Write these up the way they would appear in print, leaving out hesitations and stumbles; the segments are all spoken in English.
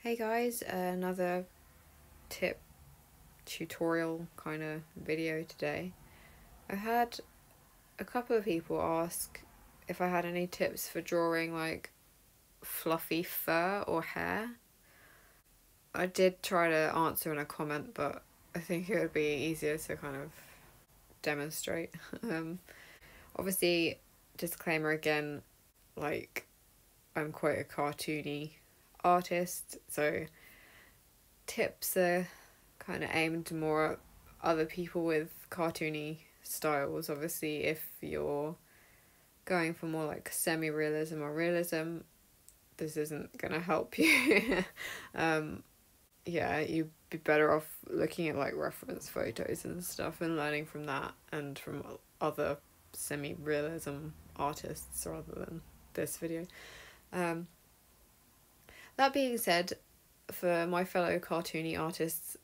Hey guys, another tip tutorial kind of video today. I had a couple of people ask if I had any tips for drawing like fluffy fur or hair. I did try to answer in a comment, but I think it would be easier to kind of demonstrate. Obviously, disclaimer again, like I'm quite a cartoony artist, so tips are kind of aimed more at other people with cartoony styles. Obviously, if you're going for more like semi-realism or realism, this isn't gonna help you. Yeah, you'd be better off looking at like reference photos and stuff and learning from that and from other semi-realism artists rather than this video. That being said, for my fellow cartoony artists,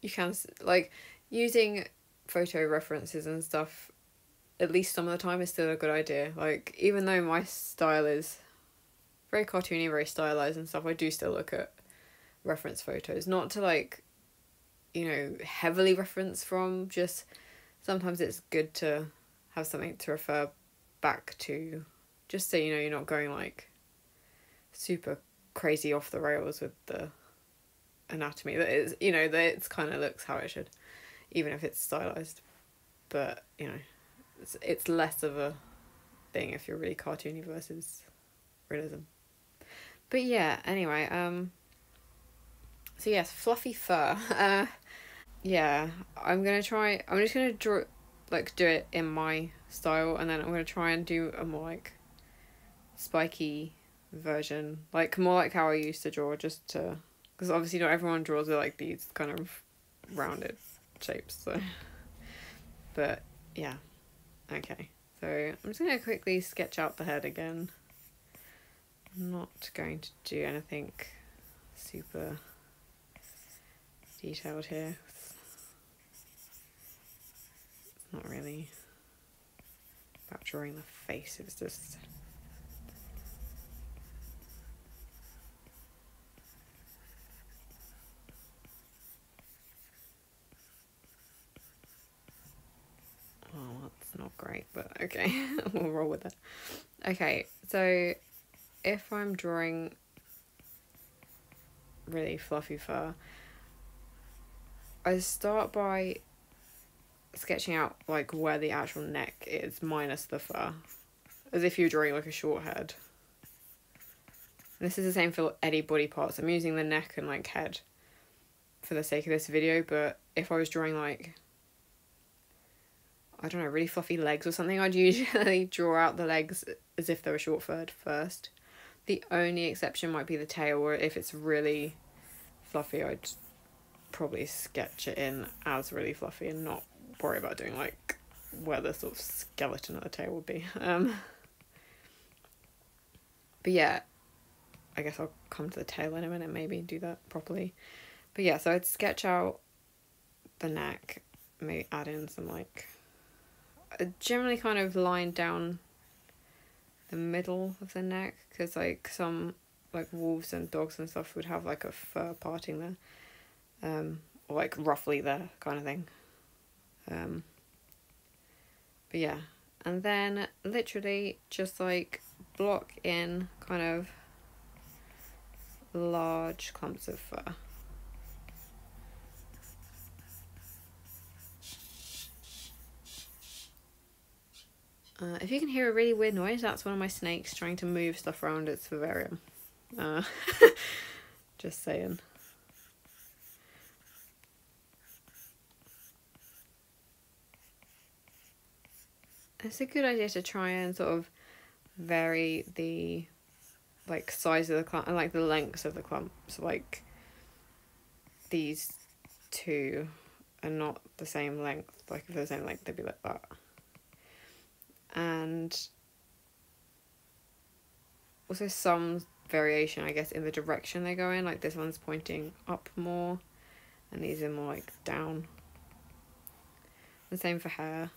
you can like using photo references and stuff at least some of the time is still a good idea. Like, even though my style is very cartoony, very stylized and stuff, I do still look at reference photos, not to like, heavily reference from, just sometimes it's good to have something to refer back to, just so you're not going like super crazy off the rails with the anatomy. That is, that it's kind of looks how it should, even if it's stylized. But it's less of a thing if you're really cartoony versus realism. But yeah, anyway, so yes, fluffy fur. Yeah, I'm just gonna do it in my style, and then I'm gonna try and do a more like spiky version, like more like how I used to draw, just to, because obviously not everyone draws with like these kind of rounded shapes, so. But yeah, okay, so I'm just gonna quickly sketch out the head again. I'm not going to do anything super detailed here. It's not really about drawing the face, it's just that's not great, but okay. We'll roll with it. Okay, so if I'm drawing really fluffy fur, I start by sketching out like where the actual neck is minus the fur, as if you're drawing like a short head. And this is the same for any body parts. I'm using the neck and like head for the sake of this video, but if I was drawing like, I don't know, really fluffy legs or something, I'd usually draw out the legs as if they were short furred first. The only exception might be the tail, where if it's really fluffy, I'd probably sketch it in as really fluffy and not worry about doing like where the sort of skeleton of the tail would be. But yeah, I guess I'll come to the tail in a minute, maybe do that properly. But yeah, so I'd sketch out the neck, maybe add in some like, generally kind of line down the middle of the neck, because like some like wolves and dogs and stuff would have like a fur parting there, or like roughly there kind of thing. But yeah, and then literally just like block in kind of large clumps of fur. If you can hear a really weird noise, that's one of my snakes trying to move stuff around its vivarium. Just saying. It's a good idea to try and sort of vary the like size of the clump and like the lengths of the clumps. Like these two are not the same length. Like if they're the same length, they'd be like that. And also some variation, I guess, in the direction they go in. Like this one's pointing up more, and these are more like down. The same for hair.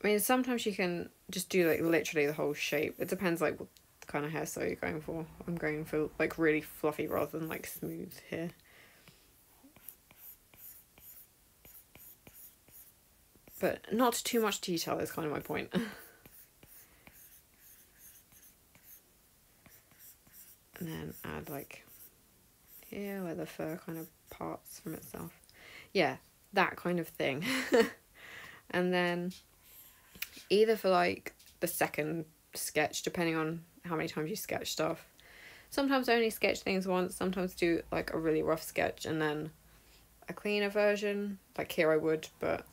I mean, sometimes you can just do like literally the whole shape. It depends like kind of hairstyle you're going for. I'm going for like really fluffy rather than like smooth here. But not too much detail is kind of my point. And then add like here where the fur kind of parts from itself. Yeah, that kind of thing. And then either for like the second sketch, depending on how many times you sketch stuff. Sometimes I only sketch things once, sometimes do like a really rough sketch and then a cleaner version. Like here I would, but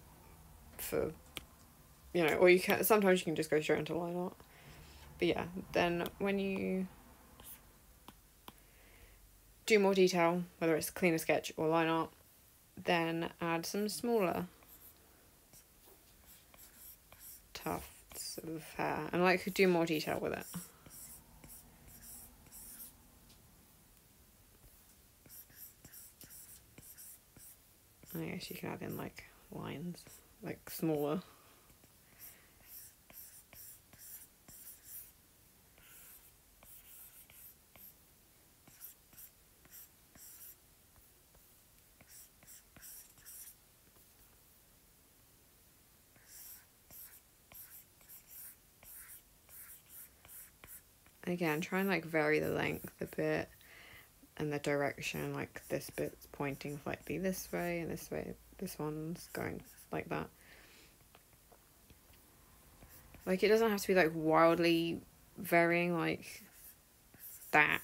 for, you know, or you can, sometimes you can just go straight into line art. But yeah, then when you do more detail, whether it's cleaner sketch or line art, then add some smaller tufts of hair and like do more detail with it. I guess you can add in like lines, like smaller. Again, try and like vary the length a bit and the direction, like this bit's pointing slightly this way and this way, this one's going like that. Like it doesn't have to be like wildly varying like that.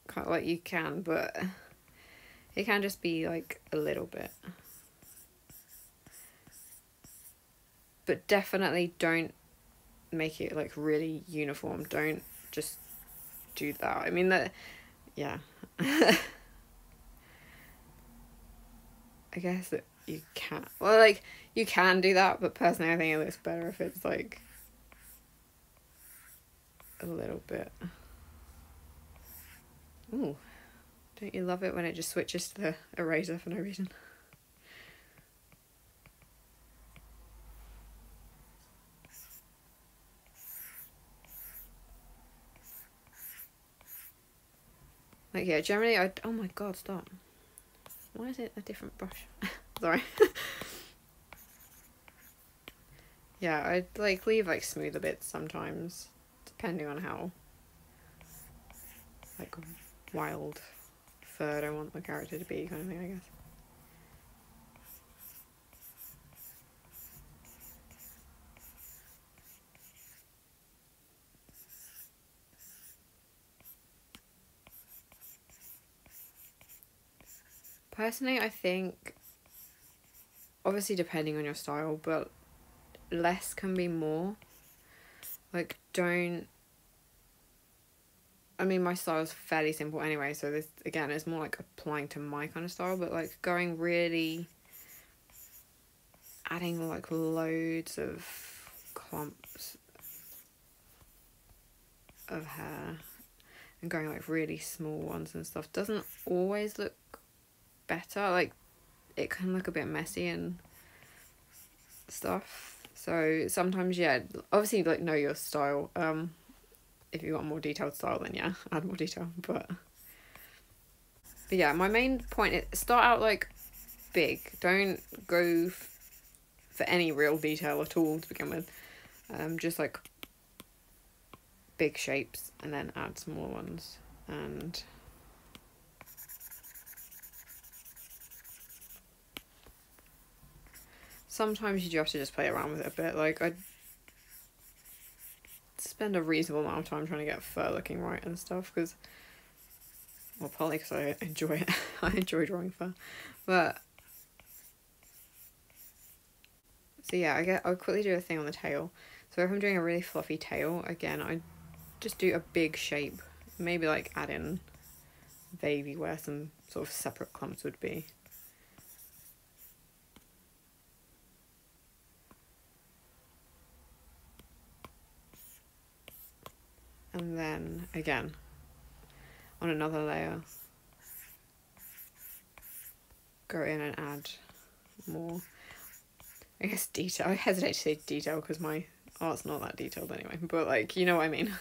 Kind of like you can, but it can just be like a little bit. But definitely don't make it like really uniform. Don't just do that. I mean that, yeah. I guess that you can, well, like you can do that, but personally I think it looks better if it's like a little bit. Ooh, don't you love it when it just switches to the eraser for no reason? Like yeah, generally oh my god, stop. Why is it a different brush? Sorry. Yeah, I'd like leave like smoother bits sometimes, depending on how like wild furred I want the character to be, kind of thing, I guess. Personally, I think, obviously depending on your style, but less can be more. Like, don't... I mean, my style is fairly simple anyway, so this, again, is more like applying to my kind of style, but like going really... adding like loads of clumps of hair and going like really small ones and stuff doesn't always look better. Like it can look a bit messy and stuff, so sometimes, yeah, obviously like know your style. If you want more detailed style, then yeah, add more detail, but yeah, my main point is start out like big. Don't go for any real detail at all to begin with. Just like big shapes and then add smaller ones. And sometimes you do have to just play around with it a bit. Like I spend a reasonable amount of time trying to get fur looking right and stuff, because, well, partly because I enjoy it. I enjoy drawing fur, but so yeah, I'll quickly do a thing on the tail. So if I'm doing a really fluffy tail, again, I just do a big shape, maybe like add in wavy where some sort of separate clumps would be. And then again on another layer, go in and add more, I guess, detail. I hesitate to say detail because my art's not that detailed anyway, but like, you know what I mean.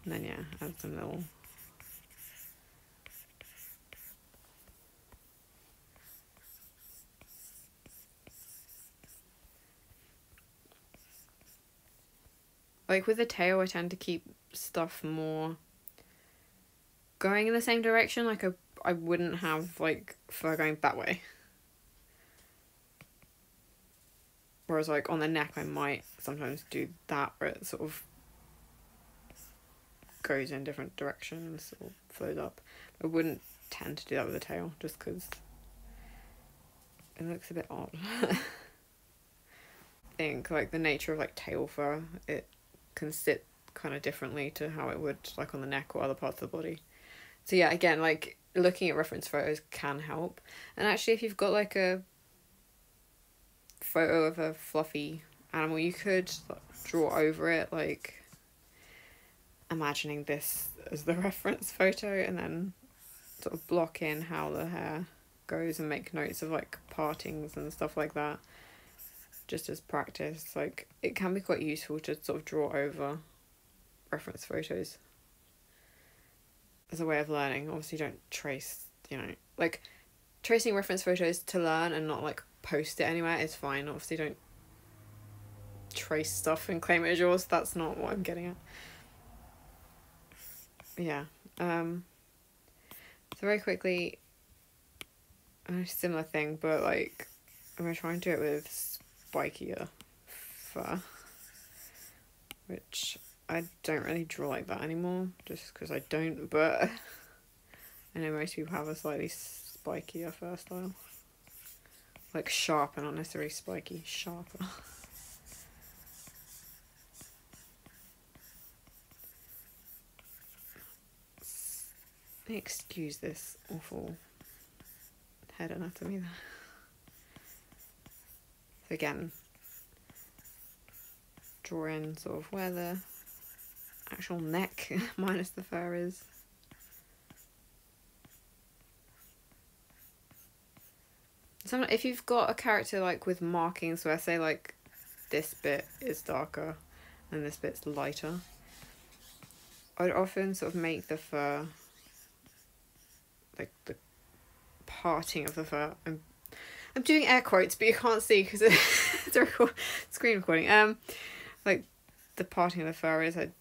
And then yeah, add some little like with the tail, I tend to keep stuff more going in the same direction. Like I wouldn't have like fur going that way. Whereas like on the neck, I might sometimes do that, where it sort of goes in different directions or flows up. I wouldn't tend to do that with the tail, just because it looks a bit odd. I think like the nature of like tail fur, it can sit kind of differently to how it would like on the neck or other parts of the body. So yeah, again, like looking at reference photos can help. And actually, if you've got like a photo of a fluffy animal, you could like, draw over it, like imagining this as the reference photo, and then sort of block in how the hair goes and make notes of like partings and stuff like that, just as practice. Like it can be quite useful to sort of draw over reference photos as a way of learning. Obviously don't trace, you know, like tracing reference photos to learn and not like post it anywhere is fine. Obviously don't trace stuff and claim it as yours. That's not what I'm getting at. Yeah. So very quickly, a similar thing, but like I'm gonna try and do it with spikier fur, which I don't really draw like that anymore, just because I don't, but I know most people have a slightly spikier fur style. Like sharper, not necessarily spiky, sharper. Excuse this awful head anatomy there. So again, draw in sort of where the actual neck minus the fur is. So if you've got a character like with markings where say like this bit is darker and this bit's lighter, I'd often sort of make the fur, like the parting of the fur, I'm doing air quotes but you can't see because it's a screen recording, like the parting of the fur is, I'd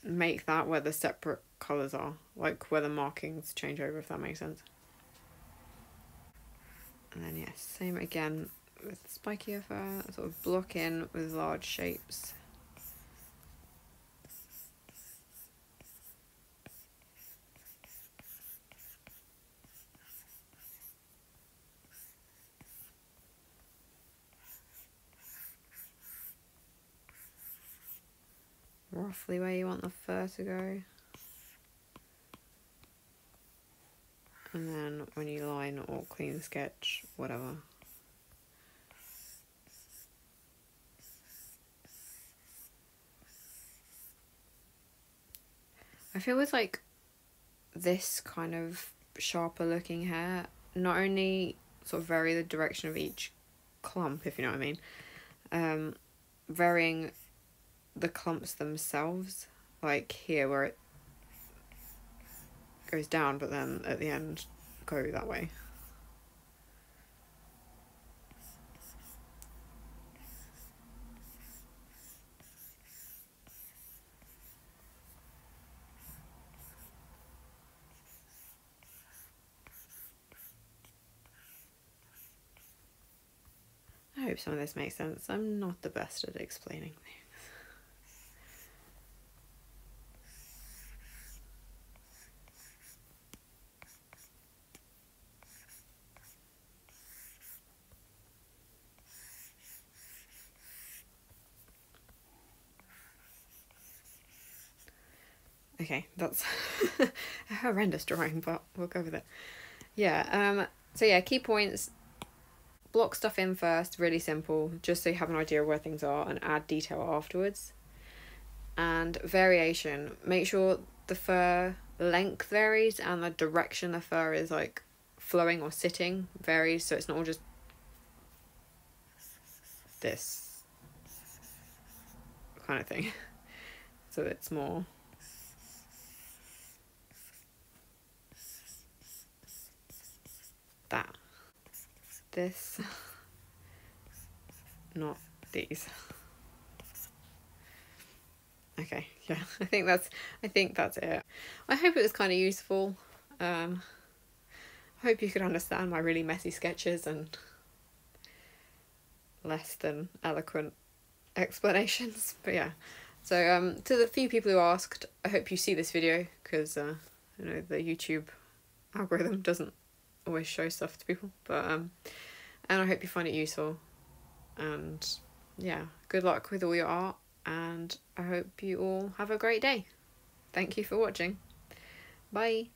make that where the separate colours are, like where the markings change over, if that makes sense. And then yes, same again with spikier fur, sort of block in with large shapes. Roughly where you want the fur to go. And then when you line or clean sketch, whatever. I feel with like this kind of sharper looking hair, not only sort of vary the direction of each clump, if you know what I mean, varying the clumps themselves, like here where it goes down but then at the end go that way. I hope some of this makes sense. I'm not the best at explaining things. Okay, that's a horrendous drawing, but we'll go with it. Yeah, so yeah, key points. Block stuff in first, really simple, just so you have an idea of where things are, and add detail afterwards. And variation, make sure the fur length varies and the direction the fur is like flowing or sitting varies, so it's not all just this kind of thing. So it's more that. This, not these. Okay, yeah, I think that's it. I hope it was kind of useful. I hope you could understand my really messy sketches and less than eloquent explanations. But yeah, so to the few people who asked, I hope you see this video, because you know, the YouTube algorithm doesn't always show stuff to people. But and I hope you find it useful, and yeah, good luck with all your art, and I hope you all have a great day. Thank you for watching. Bye.